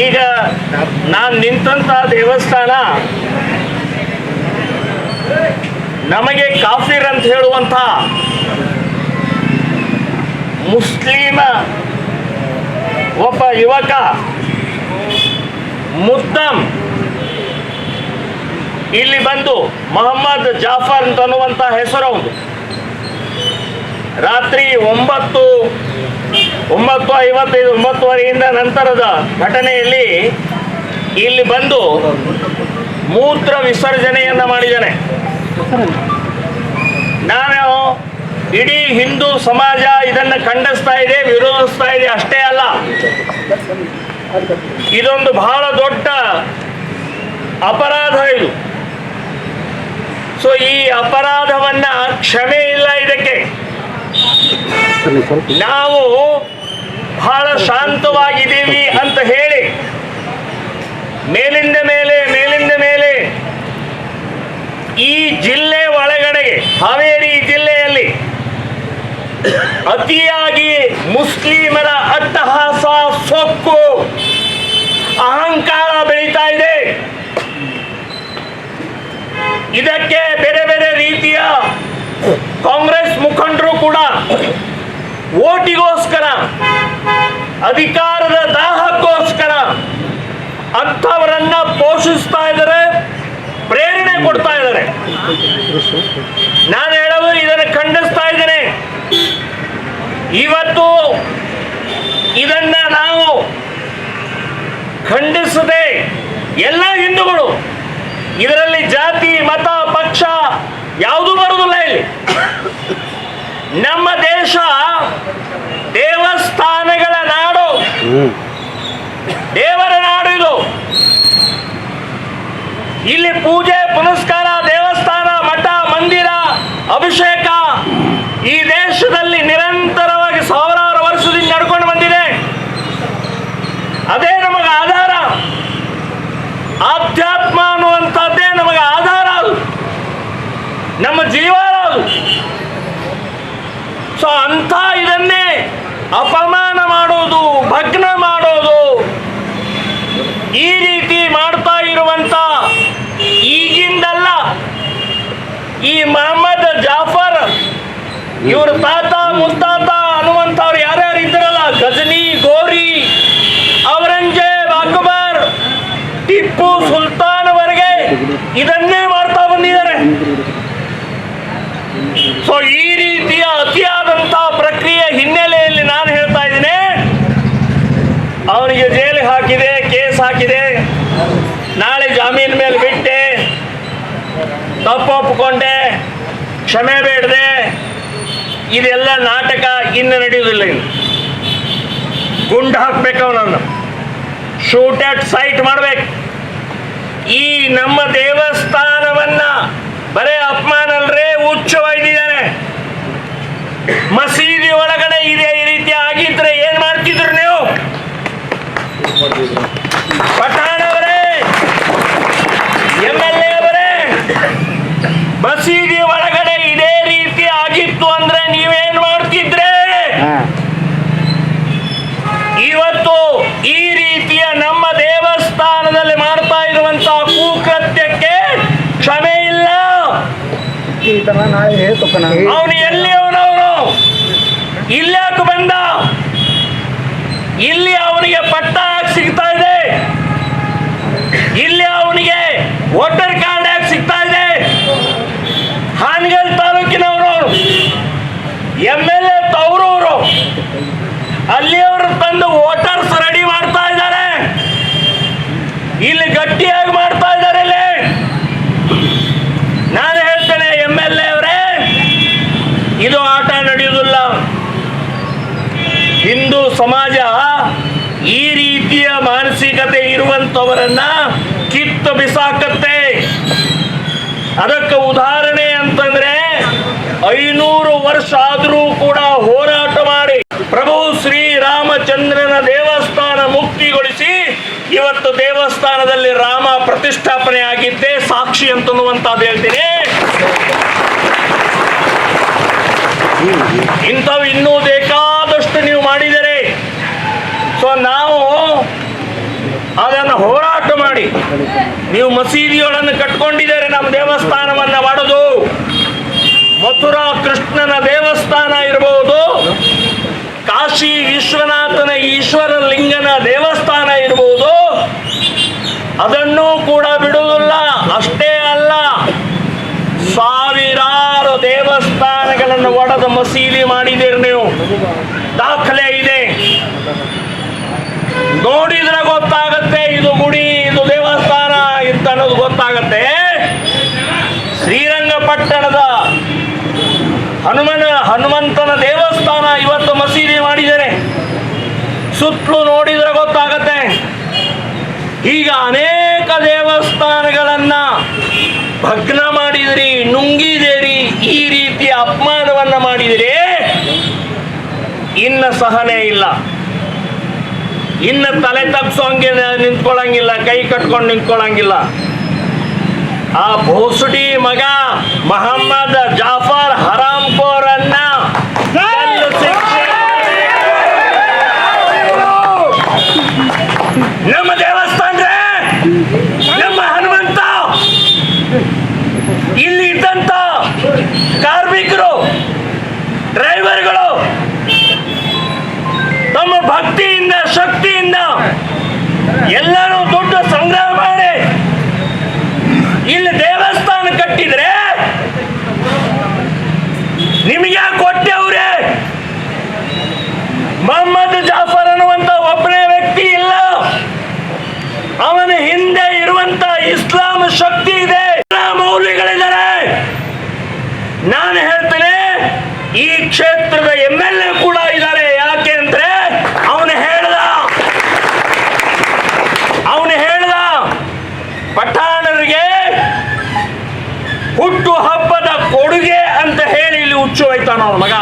ಈಗ ನಾನು ನಿಂತಂತ ದೇವಸ್ಥಾನ ನಮಗೆ ಕಾಫಿರ್ ಅಂತ ಹೇಳುವಂಥ ಮುಸ್ಲಿಮ ಒಬ್ಬ ಯುವಕ ಮುದ್ದಮ್ ಇಲ್ಲಿ ಬಂದು ಮೊಹಮ್ಮದ್ ಜಾಫರ್ ಅಂತನ್ನುವಂಥ ಹೆಸರು ಅವನು ರಾತ್ರಿ 9:55 9:30 ನಂತರದ ಘಟನೆಯಲ್ಲಿ ಇಲ್ಲಿ ಬಂದು ಮೂತ್ರ ವಿಸರ್ಜನೆಯನ್ನ ಮಾಡಿದ್ದಾನೆ. ನಾನು ಇಡೀ ಹಿಂದೂ ಸಮಾಜ ಇದನ್ನು ಖಂಡಿಸ್ತಾ ಇದೆ, ವಿರೋಧಿಸ್ತಾ ಇದೆ. ಅಷ್ಟೇ ಅಲ್ಲ, ಇದೊಂದು ಬಹಳ ದೊಡ್ಡ ಅಪರಾಧ ಇದು. ಸೊ ಈ ಅಪರಾಧವನ್ನ ಕ್ಷಮೆ ಇಲ್ಲ ಇದಕ್ಕೆ. ನಾವು ಬಹಳ ಶಾಂತವಾಗಿದ್ದೀವಿ ಅಂತ ಹೇಳಿ ಮೇಲಿಂದ ಮೇಲೆ ಈ ಜಿಲ್ಲೆ ಒಳಗಡೆಗೆ ಹಾವೇರಿ ಜಿಲ್ಲೆಯಲ್ಲಿ ಅತಿಯಾಗಿ ಮುಸ್ಲಿಮರ ಅಟ್ಟಹಾಸ, ಸೊಕ್ಕು, ಅಹಂಕಾರ ಬೆಳೀತಾ ಇದೆ. ಇದಕ್ಕೆ ಬೇರೆ ಬೇರೆ ರೀತಿಯ ಕಾಂಗ್ರೆಸ್ ಮುಖಂಡರು ಕೂಡ ಓಟಿಗೋಸ್ಕರ, ಅಧಿಕಾರದ ದಾಹಕ್ಕೋಸ್ಕರ ಅಂಥವರನ್ನ ಪೋಷಿಸ್ತಾ ಇದ್ದಾರೆ, ಪ್ರೇರಣೆ ಕೊಡ್ತಾ ಇದ್ದಾರೆ. ನಾನು ಹೇಳೋದು ಇದನ್ನು ಖಂಡಿಸ್ತಾ ಇದ್ದೇನೆ. ಇವತ್ತು ಇದನ್ನ ನಾವು ಖಂಡಿಸದೆ ಎಲ್ಲ ಹಿಂದೂಗಳು, ಇದರಲ್ಲಿ ಜಾತಿ, ಮತ, ಪಕ್ಷ ಯಾವುದೂ ಬರುವುದಿಲ್ಲ. ಇಲ್ಲಿ ನಮ್ಮ ದೇಶ ದೇವಸ್ಥಾನಗಳ ನಾಡು, ದೇವರ ನಾಡು ಇದು. ಇಲ್ಲಿ ಪೂಜೆ ಪುನಸ್ಕಾರ, ದೇವಸ್ಥಾನ, ಮಠ, ಮಂದಿರ, ಅಭಿಷೇಕ ಈ ದೇಶದಲ್ಲಿ ನಿರಂತರವಾಗಿ ಸಾವಿರಾರು ವರ್ಷದಿಂದ ನಡ್ಕೊಂಡು ಬಂದಿದೆ. ಅದೇ ನಮಗೆ ಆಧಾರ. ಆಧ್ಯಾತ್ಮ ಅನ್ನುವಂಥದ್ದೇ ನಮಗೆ ಆಧಾರ, ಅದು ನಮ್ಮ ಜೀವನ ಅದು. ಸೊ ಅಂಥ ಇದನ್ನೇ ಅಪಮಾನ ಮಾಡೋದು, ಭಗ್ನ ಮಾಡೋದು, ಈ ರೀತಿ ಮಾಡ್ತಾ ಇರುವಂತ ಈಗಿಂದಲ್ಲ, ಈ ಮೊಹಮ್ಮದ್ ಜಾಫರ್ ಇವ್ರ ತಾತ ಮುತ್ತಾತ ಅನ್ನುವಂಥವ್ರು ಯಾರ್ಯಾರು ಇದ್ರಲ್ಲ, ಗಜನಿ, ಗೋರಿ, ಔರಂಗಜೇಬ್, ಅಕ್ಬರ್, ಟಿಪ್ಪು ಸುಲ್ತಾನ್ವರೆಗೆ ಇದನ್ನೇ ಮಾಡ್ತಾ ಬಂದಿದ್ದಾರೆ. ಸೊ ಈ ರೀತಿಯ ಅತಿಯಾದಂಥ ಪ್ರಕ್ರಿಯೆ ಹಿನ್ನೆಲೆಯಲ್ಲಿ ನಾನು ಹೇಳ್ತಾ ಇದ್ದೀನಿ, ಅವನಿಗೆ ಜೈಲಿಗೆ ಹಾಕಿದೆ, ಕೇಸ್ ಹಾಕಿದೆ, ನಾಳೆ ಜಾಮೀನ್ ಮೇಲೆ ಬಿಟ್ಟೆ, ತಪ್ಪು ಒಪ್ಪಿಕೊಂಡೆ, ಕ್ಷಮೆ ಬೇಡದೆ, ಇದೆಲ್ಲ ನಾಟಕ ಇನ್ನು ನಡೆಯುವುದಿಲ್ಲ. ಇನ್ನು ಗುಂಡು ಹಾಕ್ಬೇಕು, ಅವನನ್ನು ಶೂಟ್ ಅಟ್ ಸೈಟ್ ಮಾಡ್ಬೇಕು. ಈ ನಮ್ಮ ದೇವಸ್ಥಾನವನ್ನ ಬರೇ ಅಪಮಾನ ಅಲ್ರೇ, ಹುಚ್ಚ ಒಯ್ದಿದ್ದಾನೆ. ಮಸೀದಿ ಒಳಗಡೆ ಇದೆ ಈ ರೀತಿ ಆಗಿದ್ರೆ ಏನ್ ಮಾಡ್ತಿದ್ರು ನೀವು? ಪಠಾಣ ಅವರೇ, MLA ಅವರೇ, ಮಸೀದಿ ಒಳಗಡೆ ಇದೇ ರೀತಿ ಆಗಿತ್ತು ಅಂದ್ರೆ ನೀವೇನ್ ಮಾಡ್ತಿದ್ರೆ? ಇವತ್ತು ಈ ರೀತಿಯ ನಮ್ಮ ದೇವಸ್ಥಾನದಲ್ಲಿ ಮಾಡ್ತಾ ಇರುವಂತಹ ಕುಕೃತ್ಯಕ್ಕೆ ಕ್ಷಮೆ ಇಲ್ಲ. ಅವನು ಎಲ್ಲಿ ಅವನವನು ಇಲ್ಲಾಕೆ ಬಂದ? ಇಲ್ಲಿ ಅವನಿಗೆ ಪಟ್ಟ ಯಾಕೆ ಸಿಗ್ತಾ ಇದೆ? ಇಲ್ಲಿ ಅವನಿಗೆ ವೋಟರ್ ಕಾರ್ಡ್ ಯಾಕೆ ಸಿಗ್ತಾ ಇದೆ? ಹಾನಗಲ್ ತಾಲೂಕಿನವರು MLA ತವರೂರು, ಅಲ್ಲಿಯವರು ತಂದು ವೋಟರ್ಸ್ ರೆಡಿ ಮಾಡ್ತಾ ಇದ್ದಾರೆ, ಇಲ್ಲಿ ಗಟ್ಟಿಯಾಗಿ ಮಾಡ್ತಾ ಇದ್ದಾರೆ. ಇಲ್ಲಿ ನಾನು ಹೇಳ್ತೇನೆ, MLA ಅವರೇ, ಇದು ಆಟ ನಡೆಯುವುದಿಲ್ಲ. ಹಿಂದೂ ಸಮಾಜ ಈ ರೀತಿಯ ಮಾನಸಿಕತೆ ಇರುವಂತವರನ್ನ ಕಿತ್ತು ಬಿಸಾಕತ್ತೆ. ಅದಕ್ಕೆ ಉದಾಹರಣೆ ಅಂತಂದ್ರೆ 500 ವರ್ಷ ಆದರೂ ಕೂಡ ಹೋರಾಟ ಮಾಡಿ ಪ್ರಭು ಶ್ರೀರಾಮಚಂದ್ರನ ದೇವಸ್ಥಾನ ಮುಕ್ತಿಗೊಳಿಸಿ ಇವತ್ತು ದೇವಸ್ಥಾನದಲ್ಲಿ ರಾಮ ಪ್ರತಿಷ್ಠಾಪನೆ ಆಗಿದ್ದೇ ಸಾಕ್ಷಿ ಅಂತನ್ನುವಂಥದ್ದು ಹೇಳ್ತೀನಿ. ಇಂಥವು ಇನ್ನೂ ಬೇಕಾದಷ್ಟು ನೀವು ಮಾಡಿದರೆ. ಸೊ ನಾವು ನೀವು ಮಸೀದಿಗಳನ್ನು ಕಟ್ಕೊಂಡಿದ್ದಾರೆ ನಮ್ಮ ದೇವಸ್ಥಾನವನ್ನ ಮಾಡೋದು. ಮಥುರಾ ಕೃಷ್ಣನ ದೇವಸ್ಥಾನ ಇರಬಹುದು, ಕಾಶಿ ವಿಶ್ವನಾಥನ ಈಶ್ವರ ಲಿಂಗನ ದೇವಸ್ಥಾನ ಇರಬಹುದು, ಅದನ್ನೂ ಕೂಡ ಬಿಡುವುದಿಲ್ಲ. ಅಷ್ಟೇ ಅಲ್ಲ, ಸಾವಿರಾರು ದೇವಸ್ಥಾನಗಳನ್ನು ಒಡೆದ ಮಸೀದಿ ಮಾಡಿದ್ದೀರಿ ನೀವು. ದಾಖಲೆ ಇದೆ, ನೋಡಿದ್ರೆ ಗೊತ್ತಾಗತ್ತೆ ಇದು ಗುಡಿ, ಇದು ದೇವಸ್ಥಾನ ಅಂತ ಅನ್ನೋದು ಗೊತ್ತಾಗತ್ತೆ. ಶ್ರೀರಂಗಪಟ್ಟಣದ ಹನುಮಂತನ ದೇವಸ್ಥಾನ ಇವತ್ತು ಮಸೀದಿ ಮಾಡಿದ್ದಾರೆ, ಸುತ್ತಲೂ ನೋಡಿದ್ರೆ ಗೊತ್ತಾಗತ್ತೆ. ಈಗ ಅನೇಕ ದೇವಸ್ಥಾನಗಳನ್ನ ಭಗ್ನ ಮಾಡಿದಿರಿ, ನುಂಗಿದಿರಿ, ಈ ರೀತಿಯ ಅಪಮಾನವನ್ನ ಮಾಡಿದಿರಿ. ಇನ್ನ ಸಹನೆ ಇಲ್ಲ, ಇನ್ನ ತಲೆ ತಗ್ಸೋಂಗೆ ನಿಂತ್ಕೊಳ್ಳಂಗಿಲ್ಲ, ಕೈ ಕಟ್ಕೊಂಡು ನಿಂತ್ಕೊಳ್ಳಂಗಿಲ್ಲ. ಆ ಭೋಸುಡಿ ಮಗ ಮೊಹಮ್ಮದ್ ಜಾಫರ್ ಹರಾಮ್ಖೋರನ್ನ ನಮ್ಮ ದೇವಸ್ಥಾನ, ನಮ್ಮ ಹನುಮಂತ, ಇಲ್ಲಿ ಇದ್ದಂತ ಕಾರ್ಮಿಕರು, ಡ್ರೈವರ್ಗಳು ತಮ್ಮ ಭಕ್ತಿಯಿಂದ ಶಕ್ತಿಯಿಂದ ಎಲ್ಲರೂ ದುಡ್ಡು ಸಂಗ್ರಹ ಮಾಡಿ ಇಲ್ಲಿ ದೇವಸ್ಥಾನ ಕಟ್ಟಿದ್ರೆ ನಿಮಗೆ ಕೊಟ್ಟವ್ರೆ. ಮೊಹಮ್ಮದ್ ಜಾಫರ್ ಅನ್ನುವಂತ ಒಬ್ಬನೇ ವ್ಯಕ್ತಿ ಇಲ್ಲ, ಅವನ ಹಿಂದೆ ಇರುವಂತ ಇಸ್ಲಾಂ ಶಕ್ತಿ ಇದೆ, ಮೌಲ್ಯಗಳಿದ್ದಾರೆ. ನಾನು ಹೇಳ್ತೇನೆ, ಈ ಕ್ಷೇತ್ರದ MLA ಕೂಡ ಇದ್ದಾರೆ. ಯಾಕೆ ಅಂದ್ರೆ ಅವನು ಹೇಳ್ದ ಪಠಾಣರಿಗೆ ಹುಟ್ಟು ಹಬ್ಬದ ಕೊಡುಗೆ ಅಂತ ಹೇಳಿ ಇಲ್ಲಿ ಹುಚ್ಚು ಹೋಯ್ತಾನ ಅವನ ಮಗ.